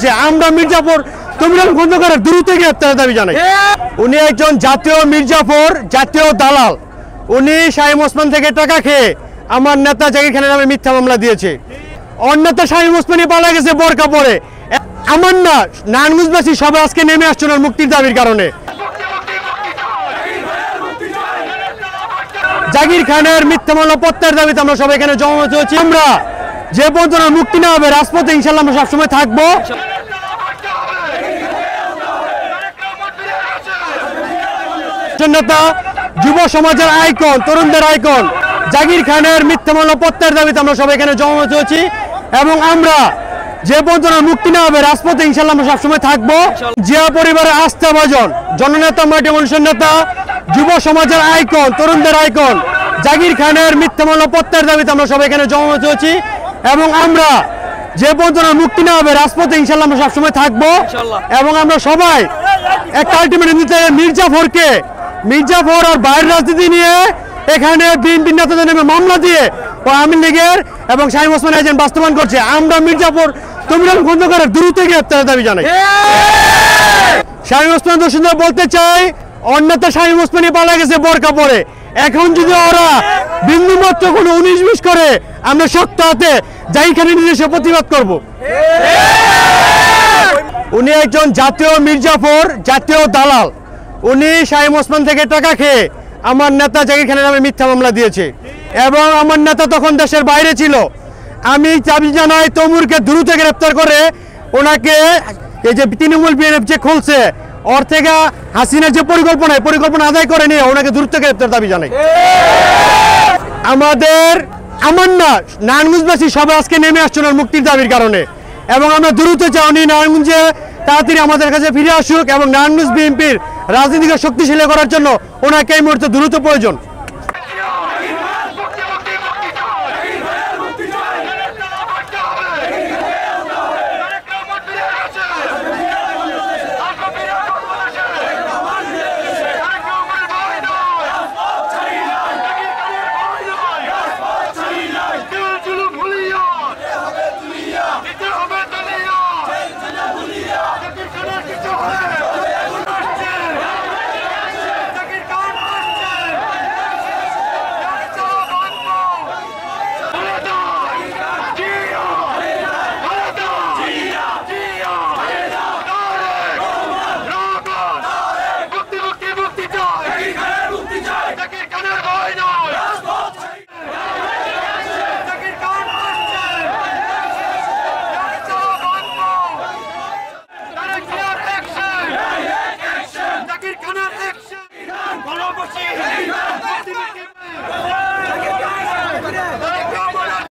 করছে। আমরা মির্জাফর তমিরাম খন্দকারের দ্রুত গ্রেফতারের দাবি জানাই। উনি একজন জাতীয় মির্জাফর, জাতীয় দালাল। উনি শামীম ওসমান থেকে টাকা খেয়ে আমার নেতা জাকির খানের নামে মিথ্যা মামলা দিয়েছে। অন্যতা শামীম ওসমানই পালা গেছে বোরকা পরে। আমার না নারায়ণগঞ্জবাসী সবাই আজকে নেমে আসছে ওনার মুক্তির দাবির কারণে। জাকির খানের মিথ্যা মামলা প্রত্যাহারের দাবিতে আমরা সবাই এখানে জমায়েত হয়েছি। আমরা যে পর্যন্ত মুক্তি না হবে রাজপথে ইনশাআল্লাহ আমরা সবসময় থাকবো। নেতা, যুব সমাজের আইকন, তরুণদের আইকন জাকির খানের মিথ্যা মামলা প্রত্যাহারের দাবিতে আমরা সবাই এখানে জমায়েত হয়েছি এবং আমরা যে পর্যন্ত মুক্তি না হবে রাজপথে ইনশাআল্লাহ আমরা সবসময় থাকবো। জিয়া পরিবারের আস্থাভাজন জননেতা, মাটি মানুষের নেতা, যুব সমাজের আইকন, তরুণদের আইকন জাকির খানের মিথ্যা মামলা প্রত্যাহারের দাবিতে আমরা সবাই এখানে জমায়েত হয়েছি এবং আমরা যে পর্যন্ত মুক্তি না হবে রাজপথে ইনশাআল্লাহ আমরা সবসময় থাকবো এবং আমরা সবাই একটা আলটিমেটাম দিতে মির্জাফর আর বাইরের রাজনীতি নিয়ে এখানে বিএনপি নেতাদের নামে মামলা দিয়ে আওয়ামী লীগের এবং শামীম ওসমান এজেন্ট বাস্তবায়ন করছে। আমরা মির্জাফর তমিরাম খন্দকারের দ্রুত গ্রেফতারের দাবি জানাই। শামীম ওসমান দোষীদের বলতে চাই, অন্যতা শামীম ওসমানই পালা গেছে বোরকা পরে। এখন যদি ওরা বিন্দুমাত্র কোনো 19-20 করে আমরা শক্ত হাতে জাকির খানের নির্দেশে প্রতিবাদ করব। উনি একজন জাতীয় মির্জাফর, জাতীয় দালাল। উনি শামীম ওসমান থেকে টাকা খেয়ে আমার নেতা জাকির খানের নামে মিথ্যা মামলা দিয়েছে এবং আমার নেতা তখন দেশের বাইরে ছিল। আমি দাবি জানাই তমুরকে দ্রুত গ্রেপ্তার করে ওনাকে এই যে তৃণমূল বিএনএফ যে খুলছে ওর থেকে হাসিনার যে পরিকল্পনা আদায় করে নিয়ে ওনাকে দ্রুত গ্রেপ্তার দাবি জানাই। আমার না নারায়ণগঞ্জবাসী সবাই আজকে নেমে আসছে ওনার মুক্তির দাবির কারণে এবং আমরা দ্রুত চাই উনি নারায়ণগঞ্জে তাড়াতাড়ি আমাদের কাছে ফিরে আসুক এবং নারায়ণগঞ্জ বিএনপির রাজনীতিকে শক্তিশালী করার জন্য ওনাকে এই মুহূর্তে দ্রুত প্রয়োজন। Action!